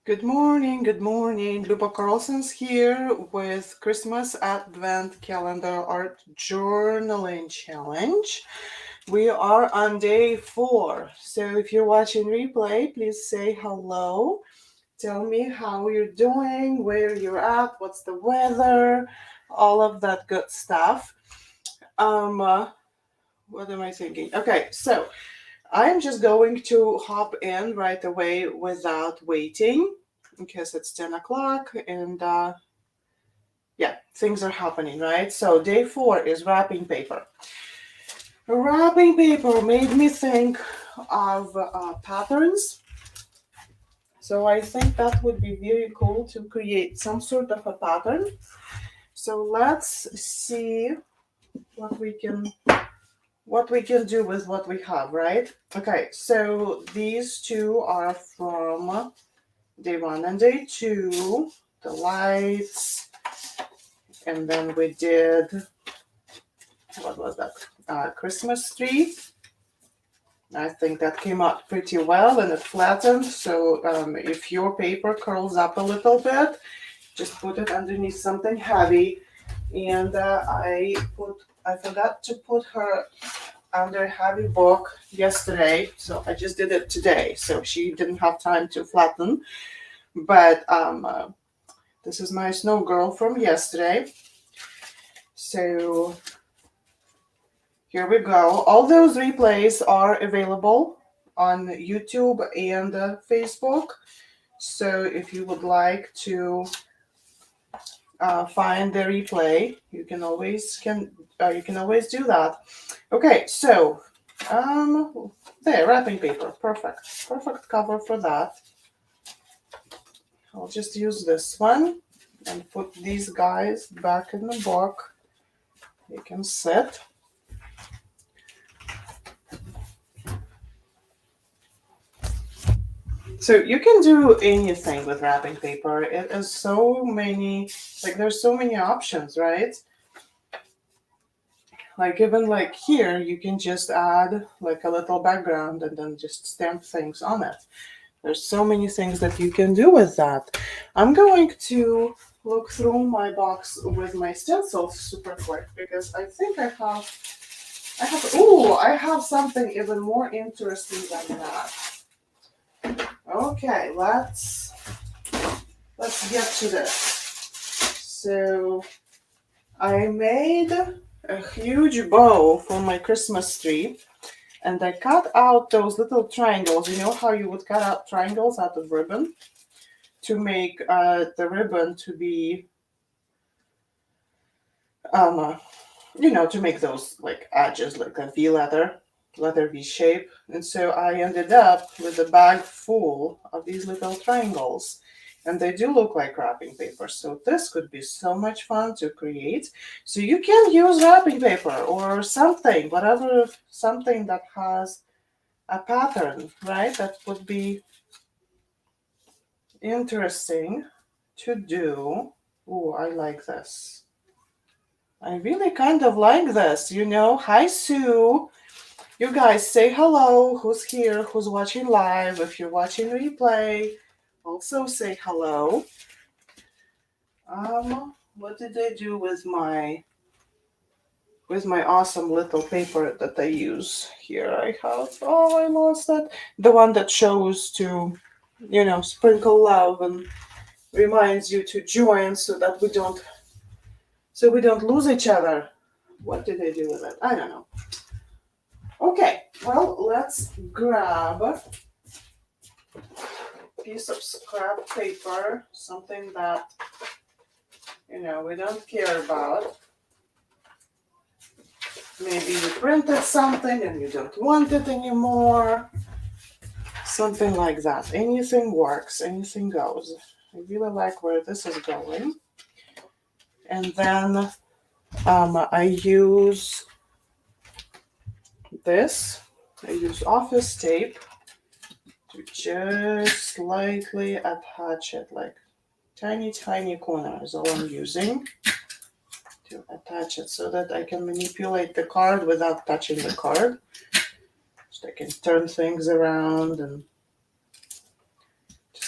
Good morning, good morning. Luba Carlson's here with Christmas Advent Calendar Art Journaling Challenge. We are on day 4. So if you're watching replay, please say hello. Tell me how you're doing, where you're at, what's the weather, all of that good stuff. Um, uh, what am I thinking? Okay, so I'm just going to hop in right away without waiting because it's 10 o'clock and yeah, things are happening, right? So, day 4 is wrapping paper. Wrapping paper made me think of patterns. So, I think that would be very cool to create some sort of a pattern. So, let's see what we can do with what we have, right? Okay, so these two are from day 1 and day 2, the lights, and then we did, what was that? Christmas tree. I think that came out pretty well and it flattened. So if your paper curls up a little bit, just put it underneath something heavy. And I forgot to put her under a heavy book yesterday, so I just did it today. So she didn't have time to flatten. But this is my snow girl from yesterday. So here we go. All those replays are available on YouTube and Facebook. So if you would like to find the replay, you can always do that. Okay, so there, wrapping paper, perfect cover for that. I'll just use this one and put these guys back in the book. They can sit. So you can do anything with wrapping paper. It is so many, like there's so many options, right? Like even like here, you can just add like a little background and then just stamp things on it. There's so many things that you can do with that. I'm going to look through my box with my stencils super quick because I think I have something even more interesting than that. Okay, let's get to this. So I made a huge bow for my Christmas tree and I cut out those little triangles. You know how you would cut out triangles out of ribbon to make the ribbon to be, um, to make those like edges like a leather V shape. And so I ended up with a bag full of these little triangles. And they do look like wrapping paper. So this could be so much fun to create. So you can use wrapping paper or something, something that has a pattern, right? That would be interesting to do. Oh, I like this. I really kind of like this, Hi, Sue. You guys say hello. Who's here? Who's watching live? If you're watching replay, also say hello. What did I do with my awesome little paper that I use here? I lost that. The one that shows to, sprinkle love and reminds you to join so we don't lose each other. What did I do with it? I don't know. Okay, well, let's grab a piece of scrap paper, something that, we don't care about. Maybe you printed something and you don't want it anymore. Something like that. Anything works, anything goes. I really like where this is going. And then I use this. I use office tape to just slightly attach it, like tiny corners. All I'm using to attach it so that I can manipulate the card without touching the card. So I can turn things around and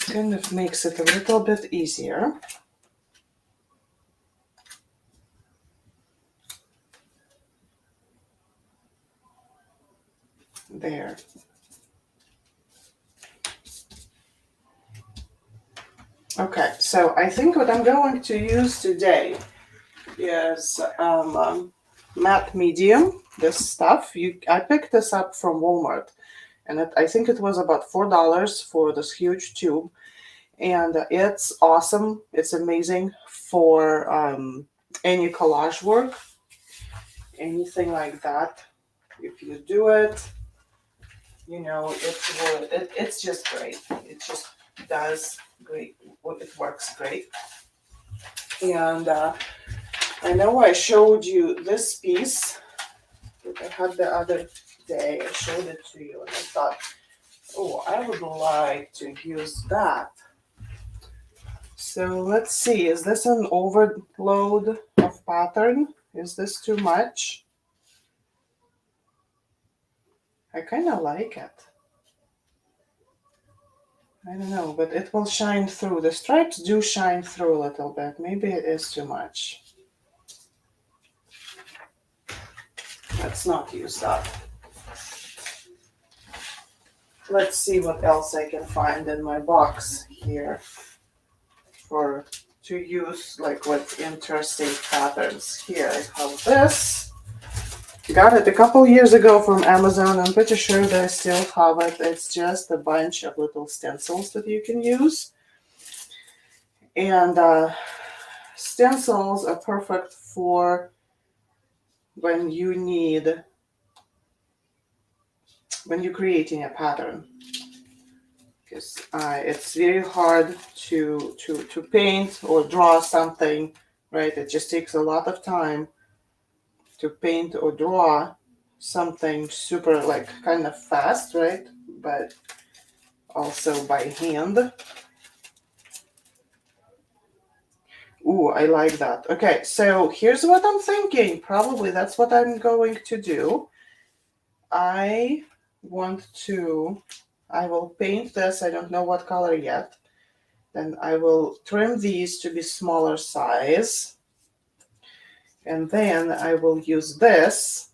kind of makes it a little bit easier. There. Okay, so I think what I'm going to use today is matte medium. This stuff I picked this up from Walmart, and I think it was about $4 for this huge tube, and it's awesome. It's amazing for any collage work, anything like that. If you do it, it's just great. It just does great. It works great. And I know I showed you this piece that I had the other day. I showed it to you, and I thought, oh, I would like to use that. So let's see, is this an overload of pattern? Is this too much? I kind of like it. I don't know, but it will shine through. The stripes do shine through a little bit. Maybe it is too much. Let's not use that. Let's see what else I can find in my box here to use like with interesting patterns. Here I have this. Got it a couple years ago from Amazon. I'm pretty sure they still have it. It's just a bunch of little stencils that you can use. And stencils are perfect for when you're creating a pattern. Because it's very hard to paint or draw something, right? It just takes a lot of time to paint or draw something super like kind of fast, right? But also by hand. Ooh, I like that. Okay, so here's what I'm thinking. Probably that's what I'm going to do. I will paint this. I don't know what color yet. Then I will trim these to be smaller size. And then I will use this.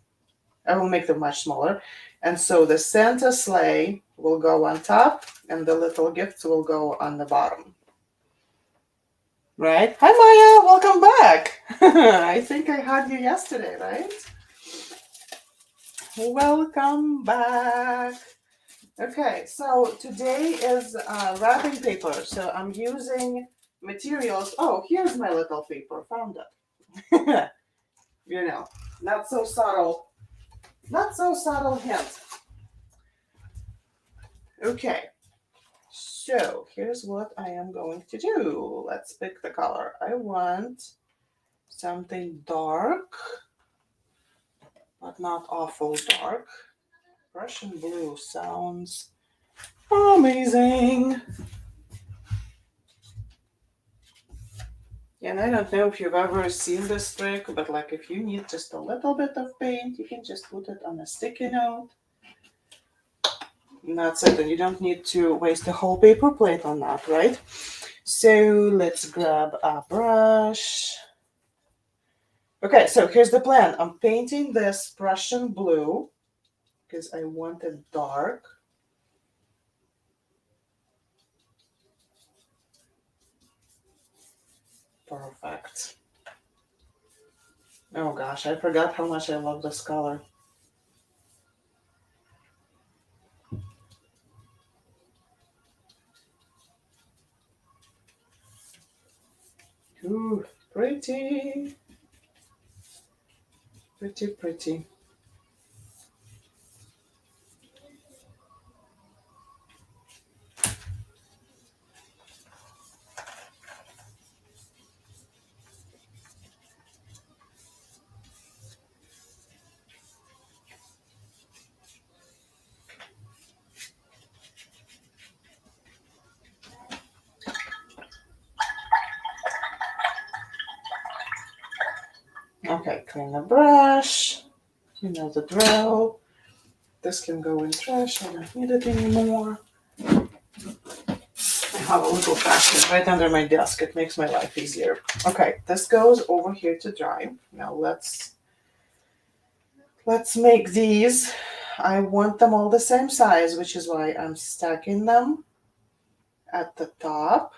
I will make them much smaller. And so the Santa sleigh will go on top and the little gifts will go on the bottom. Right? Hi, Maya. Welcome back. I think I had you yesterday, right? Welcome back. Okay, so today is wrapping paper. So I'm using materials. Oh, here's my little paper. Found it. Not so subtle. Not so subtle hint. Okay, so here's what I am going to do. Let's pick the color. I want something dark, but not awful dark. Russian blue sounds amazing. And I don't know if you've ever seen this trick, but like if you need just a little bit of paint, you can just put it on a sticky note. And that's it. And you don't need to waste a whole paper plate on that, right? So let's grab a brush. Okay, so here's the plan. I'm painting this Prussian blue because I want it dark. Perfect. Oh gosh, I forgot how much I love this color. Ooh, pretty. Pretty, pretty. Okay, clean the brush. You know the drill. This can go in trash. I don't need it anymore. have a little basket right under my desk. It makes my life easier. Okay, this goes over here to dry. Now let's make these. I want them all the same size, which is why I'm stacking them at the top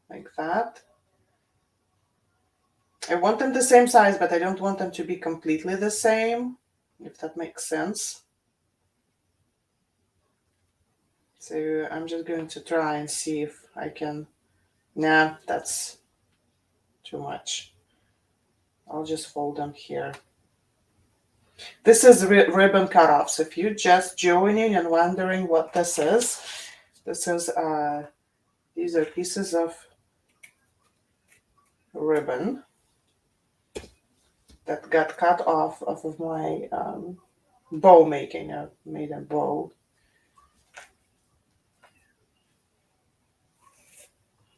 like that. I want them the same size, but I don't want them to be completely the same, if that makes sense. So I'm just going to try and see if I can. Nah, that's too much. I'll just fold them here. This is ribbon cutoffs. If you're just joining and wondering what this is these are pieces of ribbon that got cut off of my bow making. I made a bow.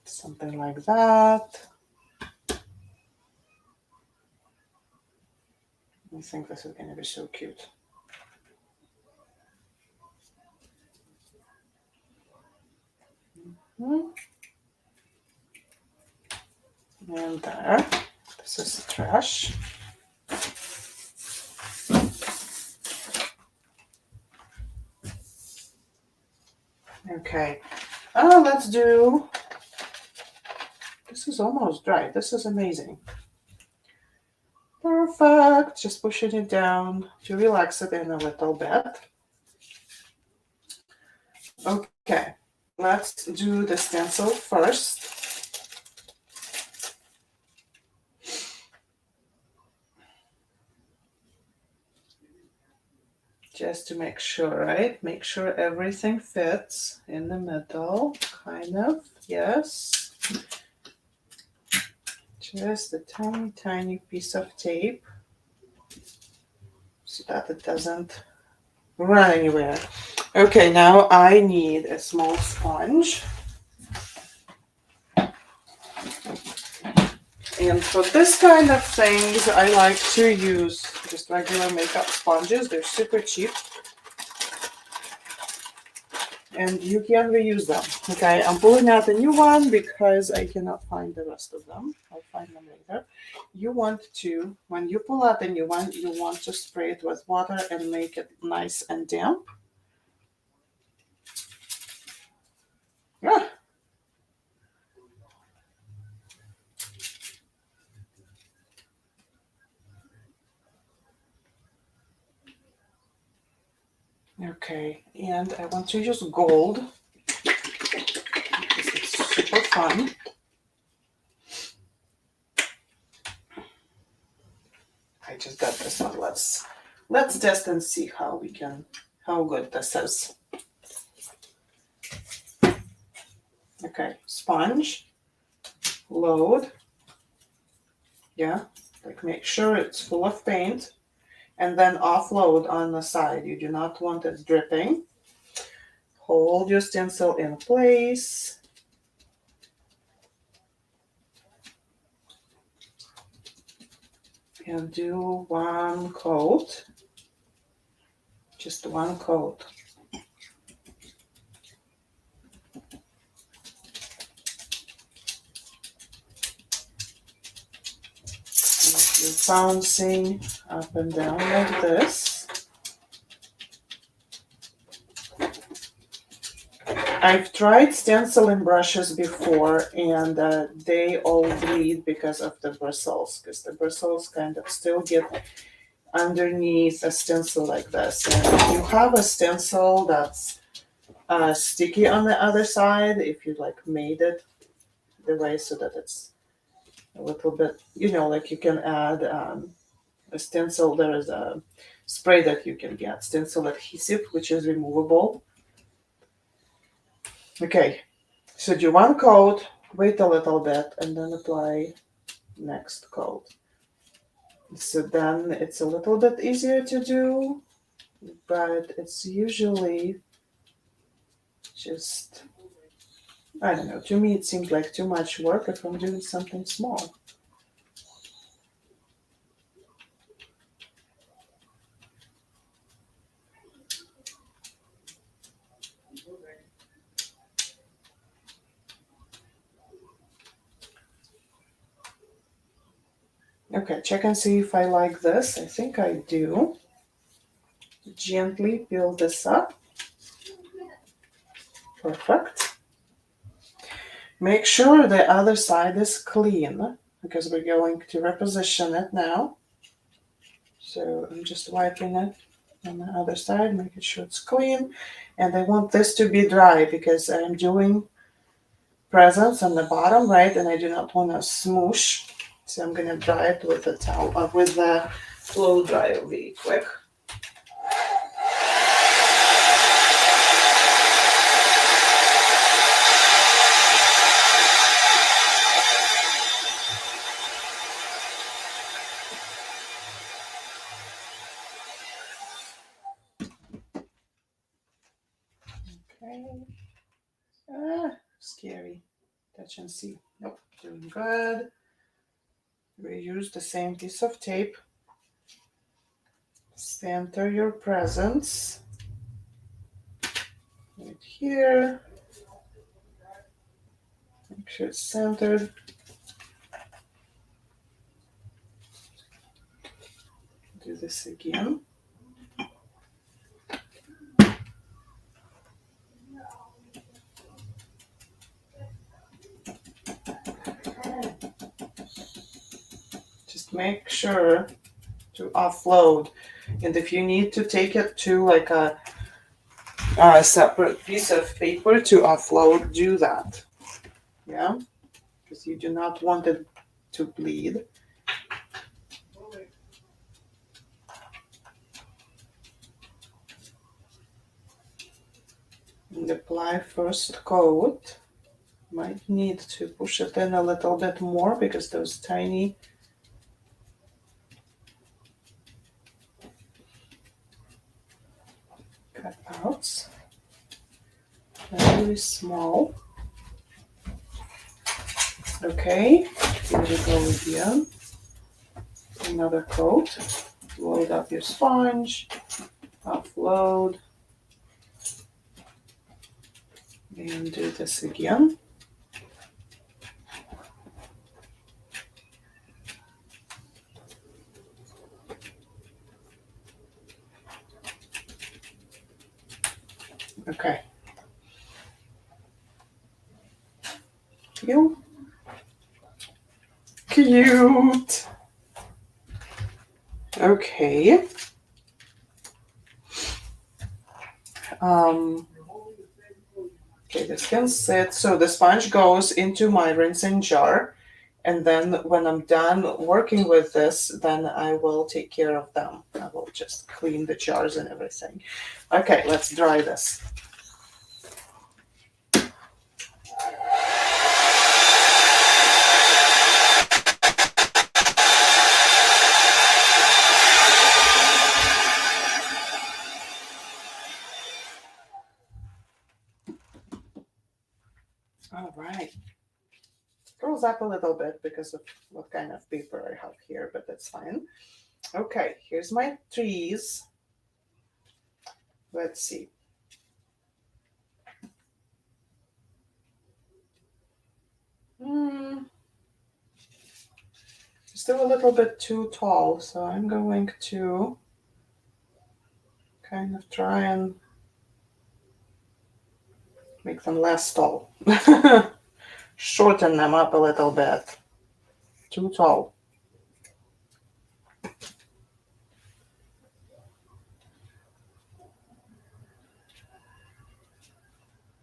Something like that. I think this is going to be so cute. And there. This is trash. Okay. Let's do. This is almost dry. This is amazing. Perfect. Just pushing it down to relax it in a little bit. Okay. Let's do the stencil first. Just to make sure, right? Make sure everything fits in the middle, kind of, yes. Just a tiny, tiny piece of tape so that it doesn't run anywhere. Okay, now I need a small sponge. And for this kind of things, I like to use just regular makeup sponges. They're super cheap. And you can reuse them. Okay, I'm pulling out a new one because I cannot find the rest of them. I'll find them later. You want to, when you pull out a new one, you want to spray it with water and make it nice and damp. Yeah. Okay, and I want to use gold because it's super fun. I just got this one. Let's test and see how good this is. Okay, sponge, load. Yeah, like make sure it's full of paint. And then offload on the side. You do not want it dripping. Hold your stencil in place. And do one coat. Just one coat. If you're bouncing up and down like this. I've tried stenciling brushes before and they all bleed because of the bristles, because the bristles kind of still get underneath a stencil like this. And if you have a stencil that's sticky on the other side, if you like made it the way so that it's a little bit, like you can add a stencil, there is a spray that you can get, stencil adhesive, which is removable. Okay, so do one coat, wait a little bit, and then apply next coat. So then it's a little bit easier to do, but it's usually just, I don't know, to me it seems like too much work if I'm doing something small. Okay, check and see if I like this. I think I do. Gently peel this up. Perfect. Make sure the other side is clean because we're going to reposition it now. So I'm just wiping it on the other side, making sure it's clean. And I want this to be dry because I'm doing presents on the bottom, right? And I do not want to smoosh. So I'm going to dry it with a towel, with the blow dryer really quick. Okay. Scary. Touch and see. Nope, doing good. Reuse the same piece of tape. Center your presents. Right here. Make sure it's centered. Do this again. Just make sure to offload. And if you need to take it to like a separate piece of paper to offload, do that. Yeah, because you do not want it to bleed. And apply first coat. Might need to push it in a little bit more because those tiny cutouts are really small. Okay, here we go again. Another coat. Load up your sponge, offload, and do this again. Okay. Cute. Okay. Okay, this can sit. So the sponge goes into my rinsing jar. And then when I'm done working with this, then I will take care of them. I will just clean the jars and everything. Okay, let's dry this. All right. Curls up a little bit because of what kind of paper I have here, but that's fine. Okay, here's my trees. Let's see. Still a little bit too tall, so I'm going to kind of try and make them less tall. Shorten them up a little bit. Too tall.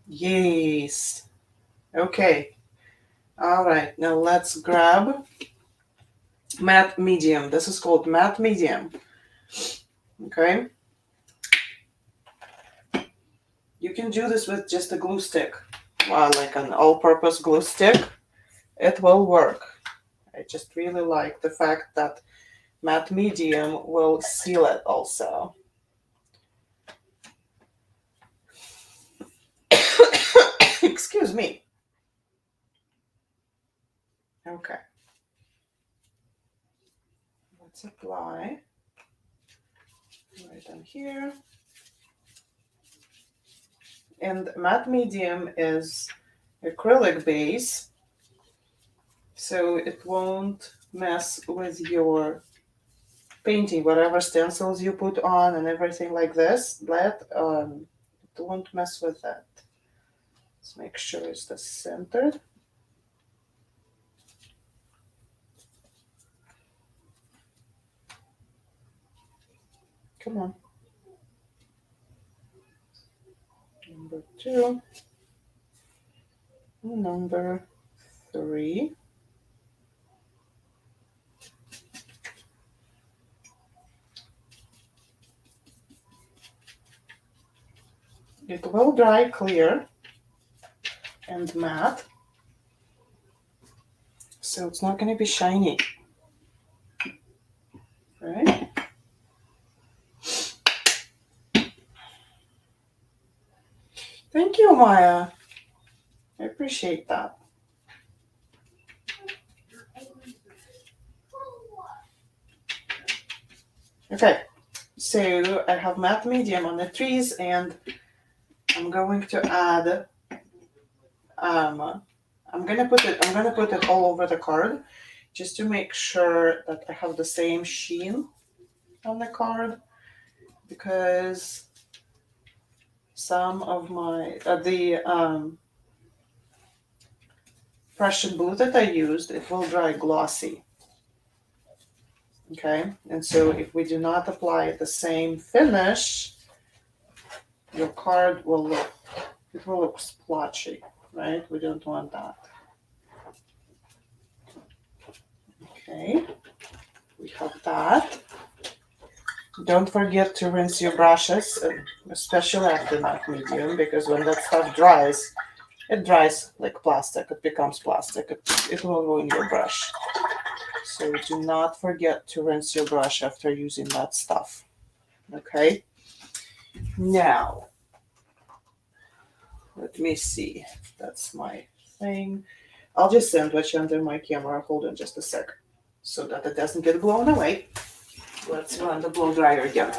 Yes. Okay. All right. Now let's grab matte medium. This is called matte medium. Okay. You can do this with just a glue stick. Like an all-purpose glue stick. It will work. I just really like the fact that matte medium will seal it also. Excuse me. Okay. Let's apply right on here. And matte medium is acrylic base, so it won't mess with your painting, whatever stencils you put on and everything like this. Don't mess with that. Let's make sure it's the centered. Come on. Number 2. Number 3. It will dry clear and matte, so it's not going to be shiny. Right? Thank you, Maya. I appreciate that. Okay, so I have matte medium on the trees, and I'm going to add. I'm gonna put it all over the card, just to make sure that I have the same sheen on the card, because some of my Prussian blue that I used, it will dry glossy. Okay, and so if we do not apply the same finish, your card will look splotchy, right? We don't want that. Okay, we have that. Don't forget to rinse your brushes, especially after matte medium, because when that stuff dries, it dries like plastic. It becomes plastic. It will ruin your brush. So do not forget to rinse your brush after using that stuff. Okay? Now, let me see. That's my thing. I'll just sandwich under my camera. Hold on just a sec so that it doesn't get blown away. Let's run the blow dryer again.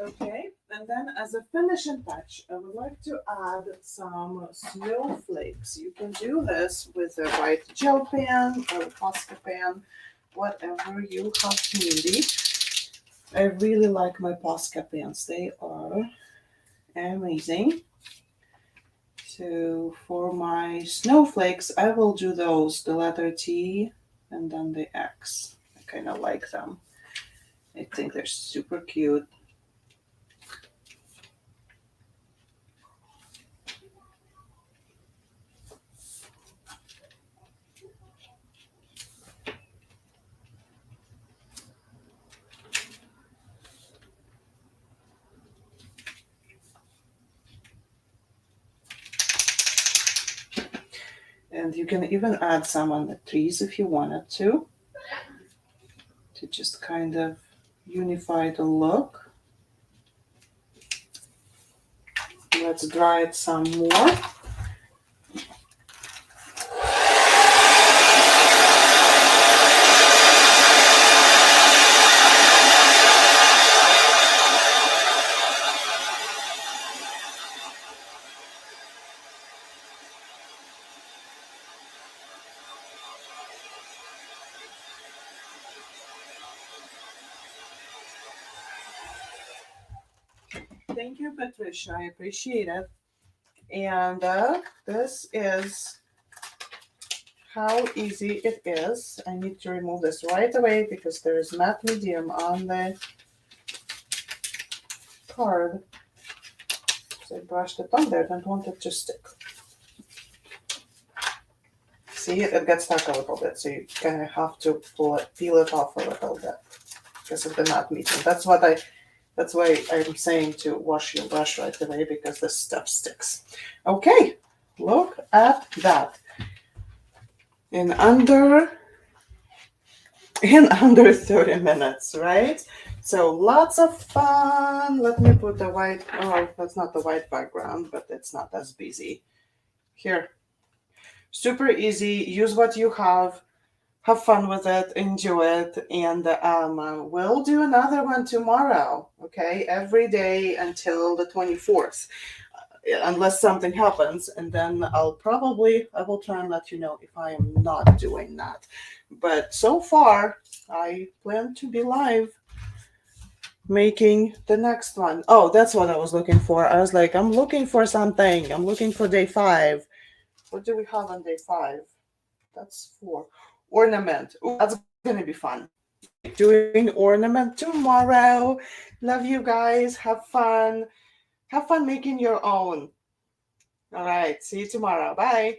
Okay, and then as a finishing touch, I would like to add some snowflakes. You can do this with a white gel pen or a Posca pen, whatever you have handy. I really like my Posca pens. They are amazing. So for my snowflakes, I will do those, the letter T and then the X. I kind of like them. I think they're super cute. And you can even add some on the trees if you wanted to just kind of unify the look. Let's dry it some more. Thank you, Patricia. I appreciate it. And this is how easy it is. I need to remove this right away because there is matte medium on the card. So I brushed it on there, don't want it to stick. See, it gets stuck a little bit, so you kind of have to peel it off a little bit because of the matte medium. That's why I'm saying to wash your brush right away, because this stuff sticks. Okay, look at that. In under 30 minutes, right? So lots of fun. Let me put the white, oh, that's not the white background, but it's not as busy. Here. Super easy. Use what you have fun with it, enjoy it, and we'll do another one tomorrow, okay? Every day until the 24th, unless something happens, and then I will try and let you know if I am not doing that. But so far, I plan to be live making the next one. Oh, that's what I was looking for. I was like, I'm looking for something. I'm looking for day 5. What do we have on day 5? That's 4. Ornament. Ooh, that's going to be fun. Doing ornament tomorrow. Love you guys. Have fun. Have fun making your own. All right. See you tomorrow. Bye.